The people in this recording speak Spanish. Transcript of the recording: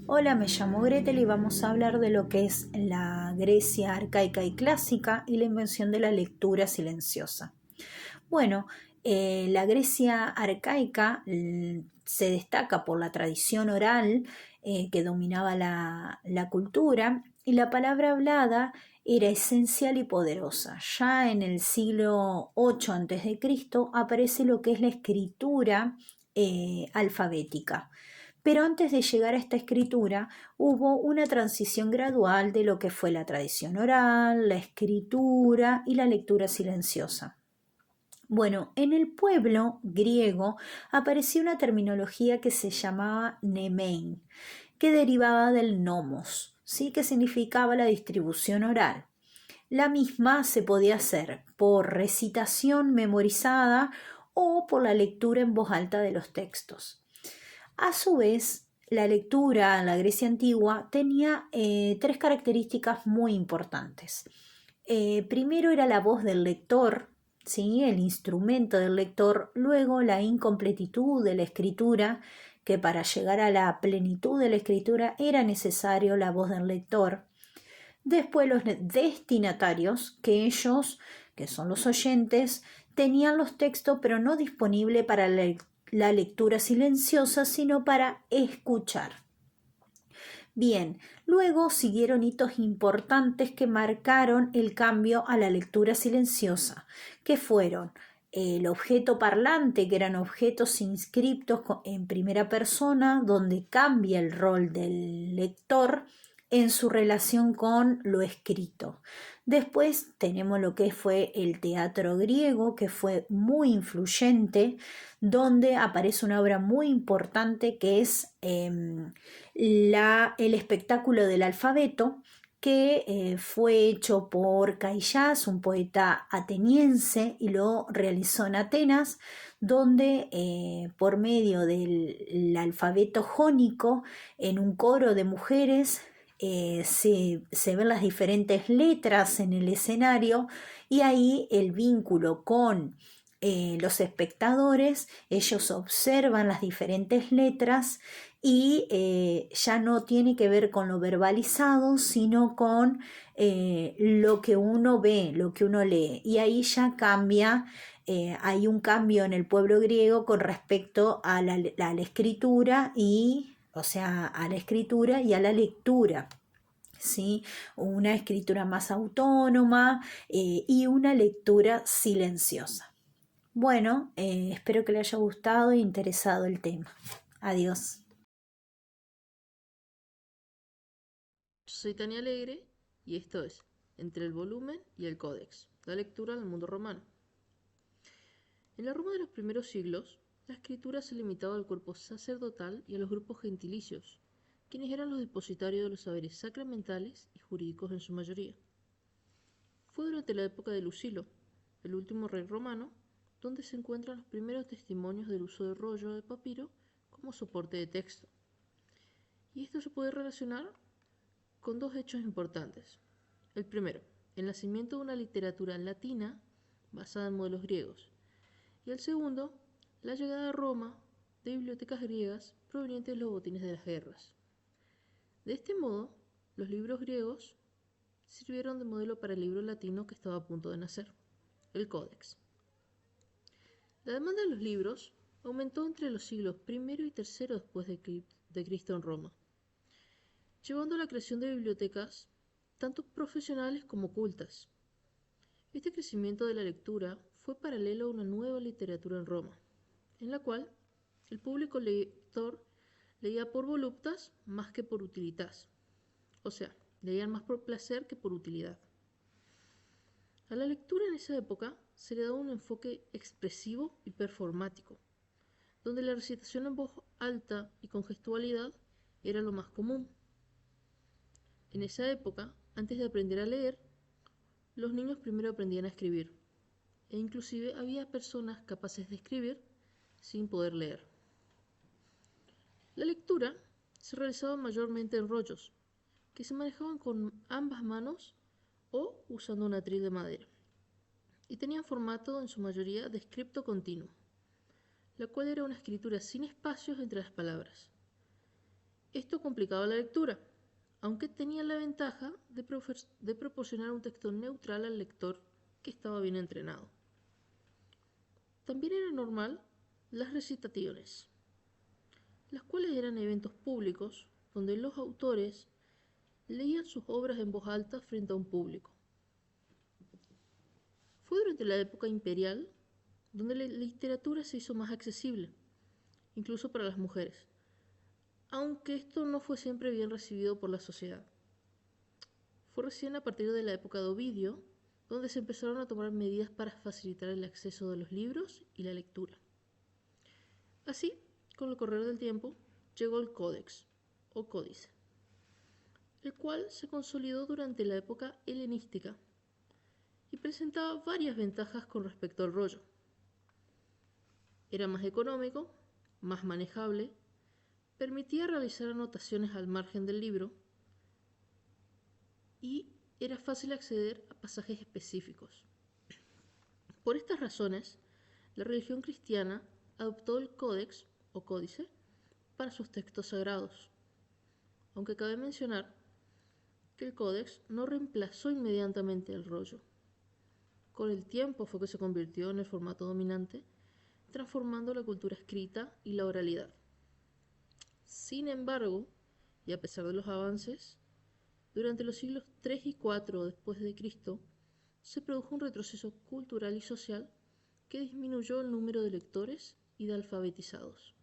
Hola, me llamo Gretel y vamos a hablar de lo que es la Grecia arcaica y clásica y la invención de la lectura silenciosa. Bueno, la Grecia arcaica se destaca por la tradición oral que dominaba la cultura y la palabra hablada era esencial y poderosa. Ya en el siglo VIII a.C. aparece lo que es la escritura alfabética. Pero antes de llegar a esta escritura hubo una transición gradual de lo que fue la tradición oral, la escritura y la lectura silenciosa. Bueno, en el pueblo griego apareció una terminología que se llamaba nemein, que derivaba del nomos, ¿sí? Que significaba la distribución oral. La misma se podía hacer por recitación memorizada o por la lectura en voz alta de los textos. A su vez, la lectura en la Grecia antigua tenía tres características muy importantes. Primero era la voz del lector, ¿sí? El instrumento del lector, luego la incompletitud de la escritura, que para llegar a la plenitud de la escritura era necesario la voz del lector. Después los destinatarios, que ellos, que son los oyentes, tenían los textos pero no disponible para la lectura silenciosa, sino para escuchar. Bien, luego siguieron hitos importantes que marcaron el cambio a la lectura silenciosa, que fueron el objeto parlante, que eran objetos inscriptos en primera persona, donde cambia el rol del lector en su relación con lo escrito. Después tenemos lo que fue el teatro griego, que fue muy influyente, donde aparece una obra muy importante que es el espectáculo del alfabeto, que fue hecho por Caillás, un poeta ateniense, y lo realizó en Atenas, donde por medio del alfabeto jónico, en un coro de mujeres, se ven las diferentes letras en el escenario y ahí el vínculo con los espectadores, ellos observan las diferentes letras y ya no tiene que ver con lo verbalizado, sino con lo que uno ve, lo que uno lee. Y ahí ya cambia, hay un cambio en el pueblo griego con respecto a la escritura o sea, a la escritura y a la lectura. ¿Sí? Una escritura más autónoma y una lectura silenciosa. Bueno, espero que le haya gustado e interesado el tema. Adiós. Yo soy Tania Alegre y esto es Entre el volumen y el códex, la lectura del mundo romano. En la Roma de los primeros siglos, la escritura se limitaba al cuerpo sacerdotal y a los grupos gentilicios, quienes eran los depositarios de los saberes sacramentales y jurídicos en su mayoría. Fue durante la época de Lucilo, el último rey romano, donde se encuentran los primeros testimonios del uso del rollo de papiro como soporte de texto. Y esto se puede relacionar con dos hechos importantes. El primero, el nacimiento de una literatura latina basada en modelos griegos. Y el segundo, la llegada a Roma de bibliotecas griegas provenientes de los botines de las guerras. De este modo, los libros griegos sirvieron de modelo para el libro latino que estaba a punto de nacer, el Códex. La demanda de los libros aumentó entre los siglos I y III después de Cristo en Roma, llevando a la creación de bibliotecas tanto profesionales como cultas. Este crecimiento de la lectura fue paralelo a una nueva literatura en Roma, en la cual el público lector leía por voluptas más que por utilitas, o sea, leían más por placer que por utilidad. A la lectura en esa época se le daba un enfoque expresivo y performático, donde la recitación en voz alta y con gestualidad era lo más común. En esa época, antes de aprender a leer, los niños primero aprendían a escribir, e inclusive había personas capaces de escribir sin poder leer. La lectura se realizaba mayormente en rollos, que se manejaban con ambas manos o usando un atril de madera, y tenían formato en su mayoría de escripto continuo, la cual era una escritura sin espacios entre las palabras. Esto complicaba la lectura, aunque tenía la ventaja de proporcionar un texto neutral al lector que estaba bien entrenado. También era normal las recitaciones, las cuales eran eventos públicos donde los autores leían sus obras en voz alta frente a un público. Fue durante la época imperial donde la literatura se hizo más accesible, incluso para las mujeres, aunque esto no fue siempre bien recibido por la sociedad. Fue recién a partir de la época de Ovidio donde se empezaron a tomar medidas para facilitar el acceso de los libros y la lectura. Así, con el correr del tiempo, llegó el Códex, o Códice, el cual se consolidó durante la época helenística y presentaba varias ventajas con respecto al rollo. Era más económico, más manejable, permitía realizar anotaciones al margen del libro y era fácil acceder a pasajes específicos. Por estas razones, la religión cristiana adoptó el Códex o Códice para sus textos sagrados, aunque cabe mencionar que el Códex no reemplazó inmediatamente el rollo. Con el tiempo fue que se convirtió en el formato dominante, transformando la cultura escrita y la oralidad. Sin embargo, y a pesar de los avances, durante los siglos III y IV después de Cristo, se produjo un retroceso cultural y social que disminuyó el número de lectores y de alfabetizados.